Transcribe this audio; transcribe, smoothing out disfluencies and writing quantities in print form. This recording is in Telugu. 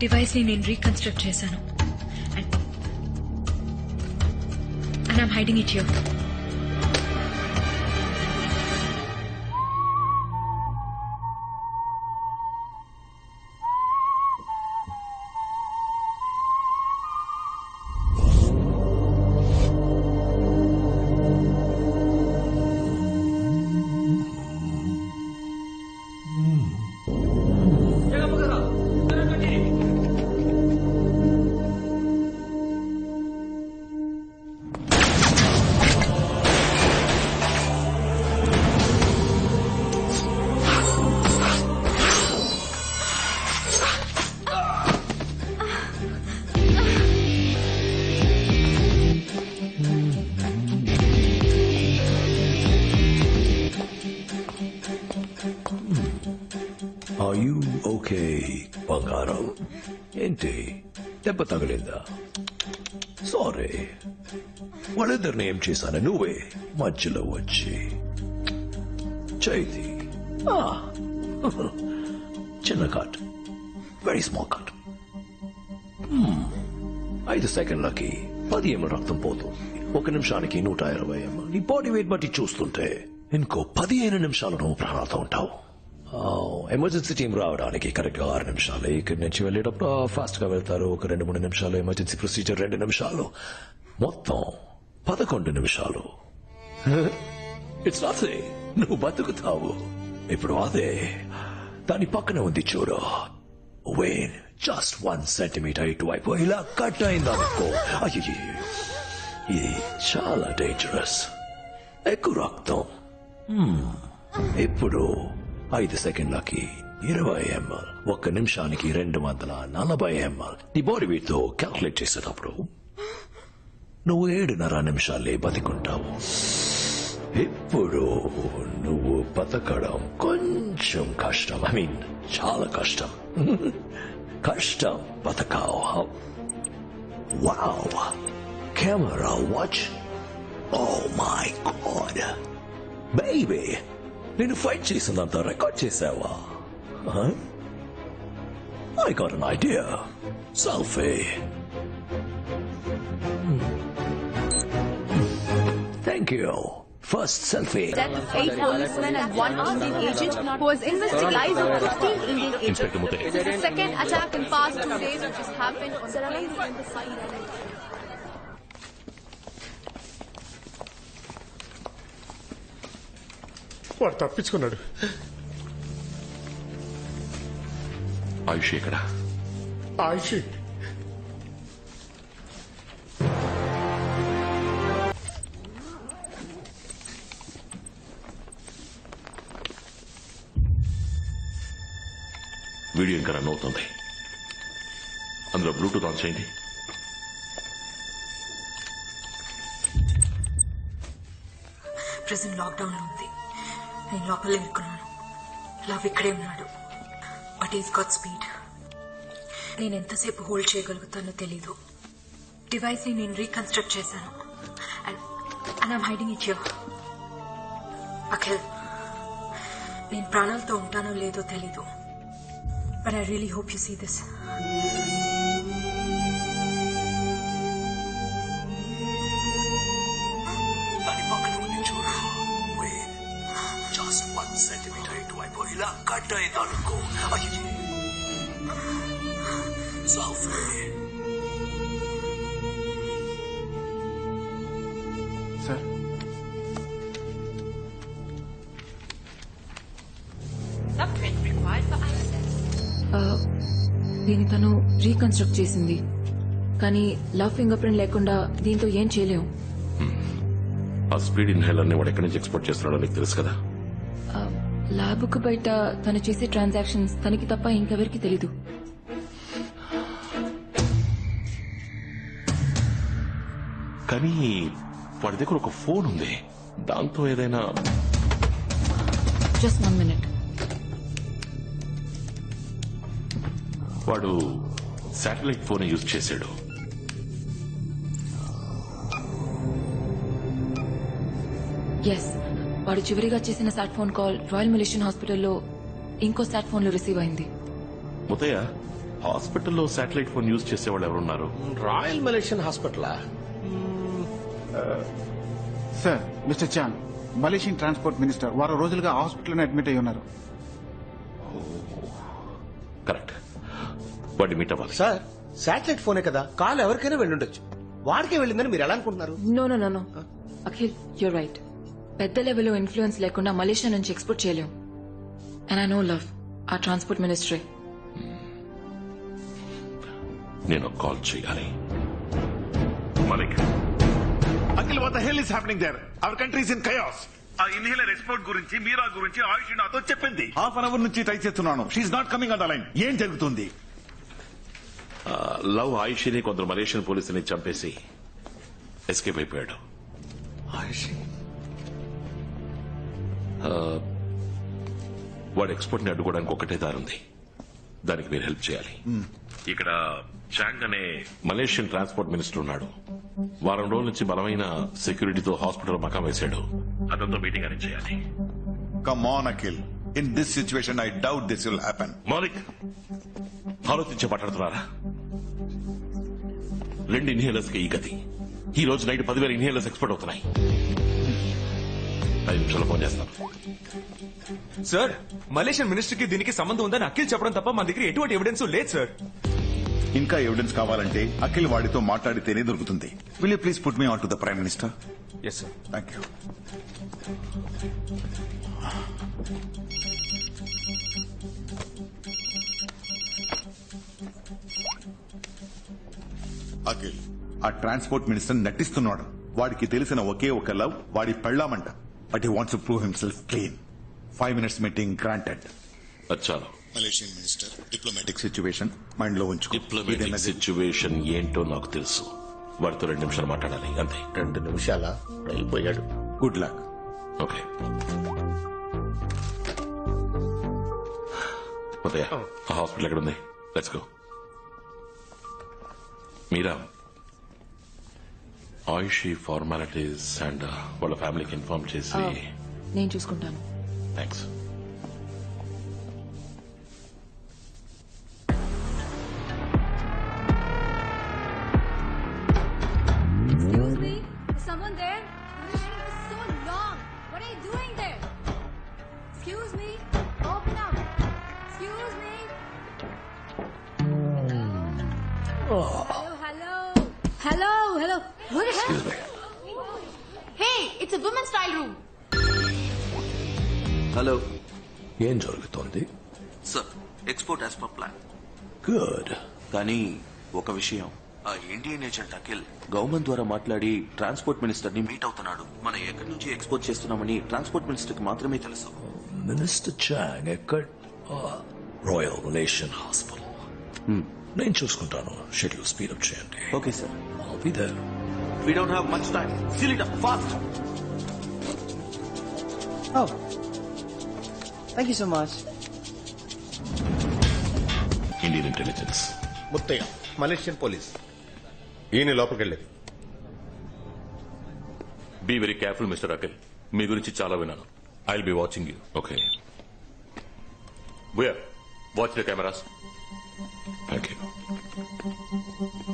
డివైస్ ని నేను రీకన్స్ట్రక్ట్ చేశాను and I'm hiding it here. Are you okay, బంగారం? ఏంటి దెబ్బ తగిలిందా? సారీ, వాళ్ళిద్దరిని ఏం చేశాను నువ్వే మధ్యలో వచ్చి చైతి చిన్న cut, very small cut. 5 సెకండ్లకి 10 ml రక్తం పోతుంది. 1 నిమిషానికి 120 ml. నీ బాడీ వెయిట్ బట్టి చూస్తుంటే ఇంకో 15 నిమిషాలు నువ్వు ప్రాణాలతో ఉంటావు. ఎమర్జెన్సీ టీం రావడానికి కరెక్ట్ గా 6 నిమిషాలు. ఇక్కడి నుంచి వెళ్ళేటప్పుడు ఫాస్ట్ గా వెళ్తారు. ఒక 2-3 నిమిషాలు. ఎమర్జెన్సీ ప్రొసీజర్ 2 నిమిషాలు. మొత్తం 11 నిమిషాలు. It's nothing. నువ్వు బతుకుతావు. ఇప్పుడు అదే దాని పక్కన ఉంది చూడు. వెయిన్ జస్ట్ 1 సెంటీమీటర్ ఇటువైపు ఇలా కట్ అయిందనుకో, అయ్యి ఇది చాలా డేంజరస్. ఎక్కువ రక్తం. ఇప్పుడు 5 సెకండ్లకి 20 ml. 1 నిమిషానికి 240 ml. నీ బాడీ వెయిట్ తో క్యాల్కులేట్ చేసేటప్పుడు నువ్వు 7.5 నిమిషాలే బతికుంటావు. ఇప్పుడు నువ్వు బతకడం కొంచెం కష్టం. ఐ మీన్ చాలా కష్టం. కష్టం బతకావు. Wow, camera watch. Oh my God baby, నేను ఫైట్ చేసినంత రికార్డ్ చేసావా? I got an idea. Selfie. Thank you. First selfie. Death of 8 policemen and 1 Indian agent who was investigating the lives of 15 Indian agents. This is the second attack in past 2 days which has happened on the place in the site. వాడు తప్పించుకున్నాడు. ఆయుష్ ఎక్కడ? ఆయుష్ వీడియో ఇంకా రన్ అవుతుంది. అందులో బ్లూటూత్ ఆన్ చేయండి. ప్రెజెంట్ లాక్డౌన్ లో ఉంది. నేను లోపల ఇరుక్కున్నాను. లవ్ ఇక్కడే ఉన్నాడు. But is got speed. నేను ఎంతసేపు హోల్డ్ చేయగలుగుతానో తెలీదు. డివైస్ ని నేను రీకన్స్ట్రక్ట్ చేశాను and I'm hiding it here. Akhil, నేను ప్రాణాలతో ఉంటానో లేదో తెలీదు. But I really hope you see this. దాని పక్కన ఉంది చూడు. జస్ట్ 1 సెంటీమీటర్ ఇటువైపు ఇలా కట్ అయిందనుకో, అయ్యి soft. Sir, Thumbprint required for access. దీన్ని తను రీకన్స్ట్రక్ట్ చేసింది, కానీ లవ్ ఫింగర్ ప్రింట్ లేకుండా దీంతో ఏం చేయలేం. ఆ స్పీడ్ ఇన్హేలర్ ని వాడు ఎక్కడి నుంచి ఎక్స్పోర్ట్ చేస్తున్నాడో నీకు తెలుసు కదా. ల్యాబ్ కు బయట తను చేసే ట్రాన్సాక్షన్స్ తనకి తప్ప ఇంకెవరికి తెలీదు. కానీ వాడి దగ్గర ఒక ఫోన్ ఉంది, దాంతో ఏదైనా. Just 1 minute. వాడు శాటిలైట్ ఫోన్ యూజ్ చేశాడు. ఎస్, వాడు చివరిగా చేసిన సాట్ ఫోన్ కాల్ రాయల్ మలేషియన్ హాస్పిటల్లో ఇంకో సాట్ ఫోన్ లో రిసీవ్ అయింది. ముతయ్య, హాస్పిటల్లో శాటిలైట్ ఫోన్ యూజ్ చేసేవాళ్ళు ఎవరున్నారు? రాయల్ మలేషియన్ హాస్పిటలా? Sir, mister Chan, Malaysian transport minister వారం రోజులుగా హాస్పిటల్లోనే అడ్మిట్ అయి ఉన్నారు. కరెక్ట్, వాడిని మీట్ అవ్వాలి. సార్, శాటిలైట్ ఫోనే కదా, కాల్ ఎవరికైనా వెళ్ళుండొచ్చు. వాడికే వెళ్ళిందని మీరు ఎలా అనుకుంటున్నారు? No Akhil, you're right. పెద్ద లెవెల్లో ఇన్ఫ్లుయెన్స్ లేకుండా మలేషియా నుంచి ఎక్స్పోర్ట్ చేయలేం. అండ్ ఐ నో లవ్ ఆ ట్రాన్స్పోర్ట్ మినిస్ట్రీ. నేను కాల్ చేయాలి. Malik, Akhil, what the hell is happening there? Our country is in chaos. ఆ ఇన్హేలర్ ఎక్స్పోర్ట్ గురించి, మీరా గురించి ఆయుష్ నాతో చెప్పింది. హాఫ్ అన్ అవర్ నుంచి ట్రై చేస్తున్నాను. She's not coming on the line. ఏం జరుగుతుంది? లవ్ ఆయుషిని కొందరు మలేషియన్ పోలీసుని చంపేసి ఎస్కేప్ అయిపోయాడు. వాడు ఎక్స్పోర్ట్ ని అడ్డుకోవడానికి ఒకటే దారుంది, దానికి మీరు హెల్ప్ చేయాలి. ఇక్కడ చాంగ్ అనే మలేషియన్ ట్రాన్స్పోర్ట్ మినిస్టర్ ఉన్నాడు. వారం రోజుల నుంచి బలమైన సెక్యూరిటీతో హాస్పిటల్ మకాం వేశాడు. అతనితో మీటింగ్ అరేంజ్ చేయాలి. Come on, Akhil. In this situation, I doubt this will happen. Malik, ఆలోచించే మాట్లాడుతున్నారా? 2 ఇన్హేలర్స్ కి ఈ గతి. ఈ రోజు నైట్ 10,000 ఇన్హేలర్స్ ఎక్స్పోర్ట్ అవుతున్నాయి. 5 నిమిషాలు ఫోన్ చేస్తాను. సార్, మలేషియన్ మినిస్టర్ కి దీనికి సంబంధం ఉందని అఖిల్ చెప్పడం తప్ప మన దగ్గర ఎటువంటి ఎవిడెన్స్ లేదు సార్. ఇంకా ఎవిడెన్స్ కావాలంటే అఖిల్ వాడితో మాట్లాడితేనే దొరుకుతుంది. Will you please put me on to the prime minister? Yes sir. Thank you. Akhil, ఆ ట్రాన్స్పోర్ట్ మినిస్టర్ నటిస్తున్నాడు. వాడికి తెలిసిన ఒకే ఒక లవ్ వాడి పెళ్ళామంట. But he wants to prove himself clean. 5 minutes meeting granted. అచ్చాను. Malaysian minister, diplomatic situation mind లో ఉంచుకో. డిప్లొమాటిక్ సిచ్యువేషన్ ఏంటో నాకు తెలుసు. వాడితో 2 నిమిషాలు మాట్లాడాలి, అంతే. 2 నిమిషాల అయిపోయాడు. Good luck. ఓకే. ఉదయ, ఆ హాస్పిటల్ ఎక్కడ ఉంది? Let's go. Meera, Ayushi formalities and వాళ్ళ ఫ్యామిలీకి ఇన్ఫార్మ్ చేసి. నేను చూసుకుంటాను. Thanks. Excuse me? Is someone there? The waiting is so long. What are you doing there? Excuse me? Open up. Excuse me? Hello. What is Excuse me. Hey, it's a women's style room. Hello, ఏం జరుగుతోంది? Sir, export as per plan. Good. కానీ ఒక విషయం, ఆ ఇండియన్ ఏజెంట్ అఖిల్ గవర్నమెంట్ ద్వారా మాట్లాడి ట్రాన్స్పోర్ట్ మినిస్టర్ ని మీట్ అవుతున్నాడు. మనం ఎక్కడి నుంచి ఎక్స్పోర్ట్ చేస్తున్నామని ట్రాన్స్పోర్ట్ మినిస్టర్ కి మాత్రమే తెలుసు. మినిస్టర్ చాంగ్ ఎక్కడ? Royal Malaysian hospital. నేను చూసుకుంటాను. షెడ్యూల్ స్పీడప్ చేయండి. Okay sir. I'll be there. We don't have much time. Seal it up fast. Oh, thank you so much. Indian intelligence. Muthaiah, Malaysian police. ఈయన లోపలికి వెళ్ళేది. Be very careful mister Akhil. మీ గురించి చాలా విన్నాను. I will be watching you. Okay. Where watch the cameras. Thank you.